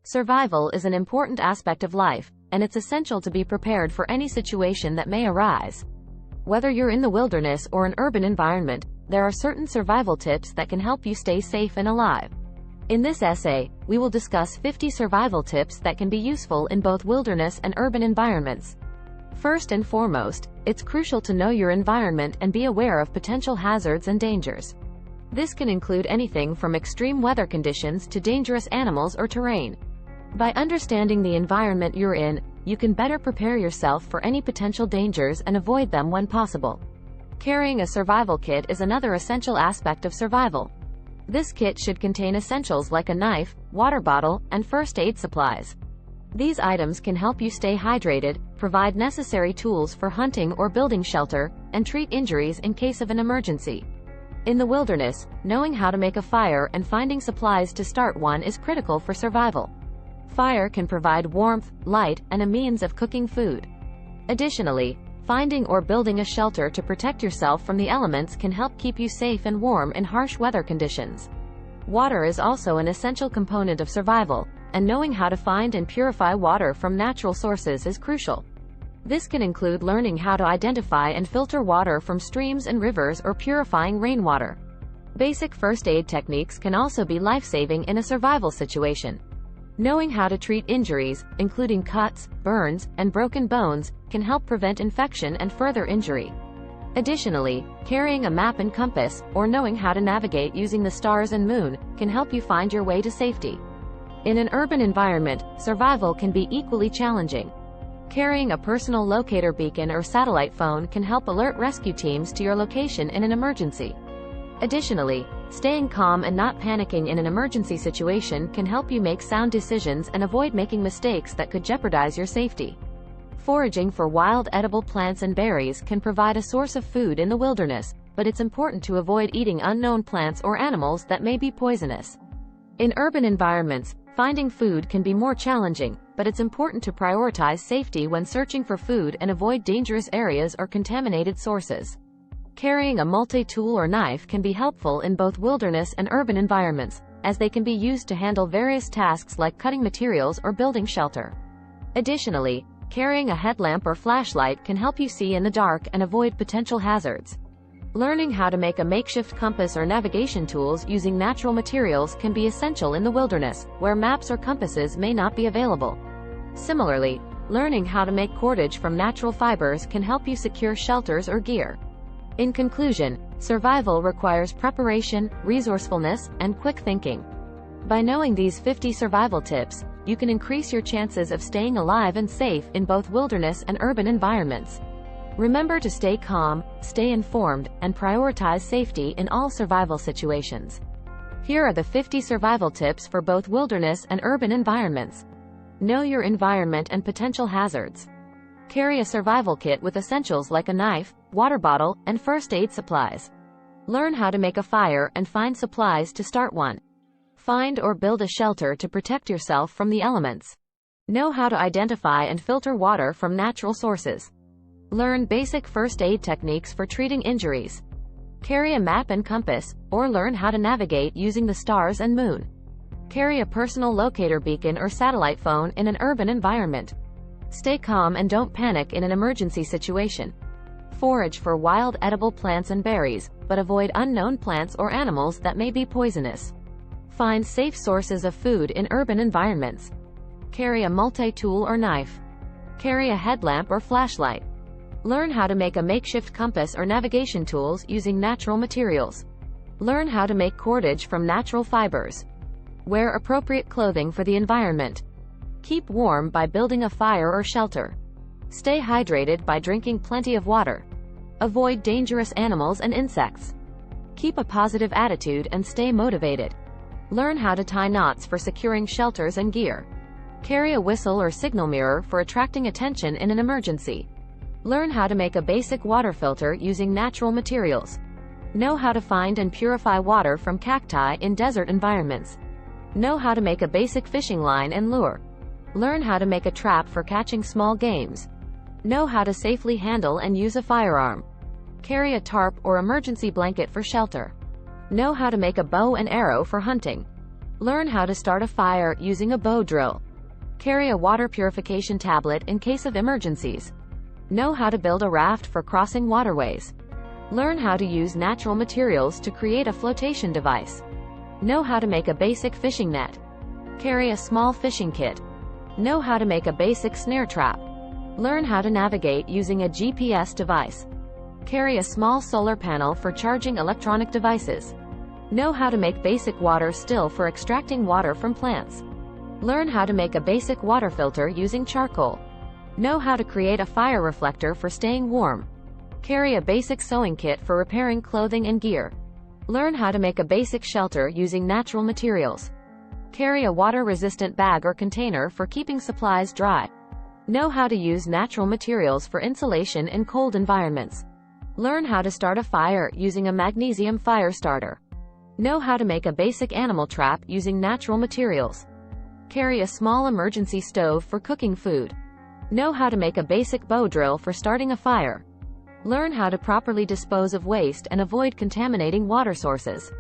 Survival is an important aspect of life, and it's essential to be prepared for any situation that may arise. Whether you're in the wilderness or an urban environment, there are certain survival tips that can help you stay safe and alive. In this essay, we will discuss 50 survival tips that can be useful in both wilderness and urban environments. First and foremost, it's crucial to know your environment and be aware of potential hazards and dangers. This can include anything from extreme weather conditions to dangerous animals or terrain. By understanding the environment you're in, you can better prepare yourself for any potential dangers and avoid them when possible. Carrying a survival kit is another essential aspect of survival. This kit should contain essentials like a knife, water bottle, and first aid supplies. These items can help you stay hydrated, provide necessary tools for hunting or building shelter, and treat injuries in case of an emergency. In the wilderness, knowing how to make a fire and finding supplies to start one is critical for survival. Fire can provide warmth, light, and a means of cooking food. Additionally, finding or building a shelter to protect yourself from the elements can help keep you safe and warm in harsh weather conditions. Water is also an essential component of survival, and knowing how to find and purify water from natural sources is crucial. This can include learning how to identify and filter water from streams and rivers or purifying rainwater. Basic first aid techniques can also be life-saving in a survival situation. Knowing how to treat injuries, including cuts, burns, and broken bones, can help prevent infection and further injury. Additionally, carrying a map and compass, or knowing how to navigate using the stars and moon, can help you find your way to safety. In an urban environment, survival can be equally challenging. Carrying a personal locator beacon or satellite phone can help alert rescue teams to your location in an emergency. Additionally, staying calm and not panicking in an emergency situation can help you make sound decisions and avoid making mistakes that could jeopardize your safety. Foraging for wild edible plants and berries can provide a source of food in the wilderness, but it's important to avoid eating unknown plants or animals that may be poisonous. In urban environments, finding food can be more challenging, but it's important to prioritize safety when searching for food and avoid dangerous areas or contaminated sources. Carrying a multi-tool or knife can be helpful in both wilderness and urban environments, as they can be used to handle various tasks like cutting materials or building shelter. Additionally, carrying a headlamp or flashlight can help you see in the dark and avoid potential hazards. Learning how to make a makeshift compass or navigation tools using natural materials can be essential in the wilderness, where maps or compasses may not be available. Similarly, learning how to make cordage from natural fibers can help you secure shelters or gear. In conclusion, survival requires preparation, resourcefulness, and quick thinking. By knowing these 50 survival tips, you can increase your chances of staying alive and safe in both wilderness and urban environments. Remember to stay calm, stay informed, and prioritize safety in all survival situations. Here are the 50 survival tips for both wilderness and urban environments. Know your environment and potential hazards. Carry a survival kit with essentials like a knife, water bottle, and first aid supplies. Learn how to make a fire and find supplies to start one. Find or build a shelter to protect yourself from the elements. Know how to identify and filter water from natural sources. Learn basic first aid techniques for treating injuries. Carry a map and compass, or learn how to navigate using the stars and moon. Carry a personal locator beacon or satellite phone in an urban environment. Stay calm and don't panic in an emergency situation. Forage for wild edible plants and berries, but avoid unknown plants or animals that may be poisonous. Find safe sources of food in urban environments. Carry a multi-tool or knife. Carry a headlamp or flashlight. Learn how to make a makeshift compass or navigation tools using natural materials. Learn how to make cordage from natural fibers. Wear appropriate clothing for the environment. Keep warm by building a fire or shelter. Stay hydrated by drinking plenty of water. Avoid dangerous animals and insects. Keep a positive attitude and stay motivated. Learn how to tie knots for securing shelters and gear. Carry a whistle or signal mirror for attracting attention in an emergency. Learn how to make a basic water filter using natural materials. Know how to find and purify water from cacti in desert environments. Know how to make a basic fishing line and lure. Learn how to make a trap for catching small games. Know how to safely handle and use a firearm. Carry a tarp or emergency blanket for shelter. Know how to make a bow and arrow for hunting. Learn how to start a fire using a bow drill. Carry a water purification tablet in case of emergencies. Know how to build a raft for crossing waterways. Learn how to use natural materials to create a flotation device. Know how to make a basic fishing net. Carry a small fishing kit. Know how to make a basic snare trap. Learn how to navigate using a GPS device. Carry a small solar panel for charging electronic devices. Know how to make basic water still for extracting water from plants. Learn how to make a basic water filter using charcoal. Know how to create a fire reflector for staying warm. Carry a basic sewing kit for repairing clothing and gear. Learn how to make a basic shelter using natural materials. Carry a water-resistant bag or container for keeping supplies dry. Know how to use natural materials for insulation in cold environments. Learn how to start a fire using a magnesium fire starter. Know how to make a basic animal trap using natural materials. Carry a small emergency stove for cooking food. Know how to make a basic bow drill for starting a fire. Learn how to properly dispose of waste and avoid contaminating water sources.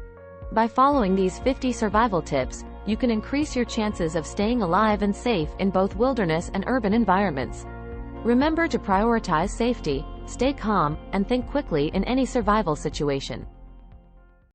By following these 50 survival tips, you can increase your chances of staying alive and safe in both wilderness and urban environments. Remember to prioritize safety, stay calm, and think quickly in any survival situation.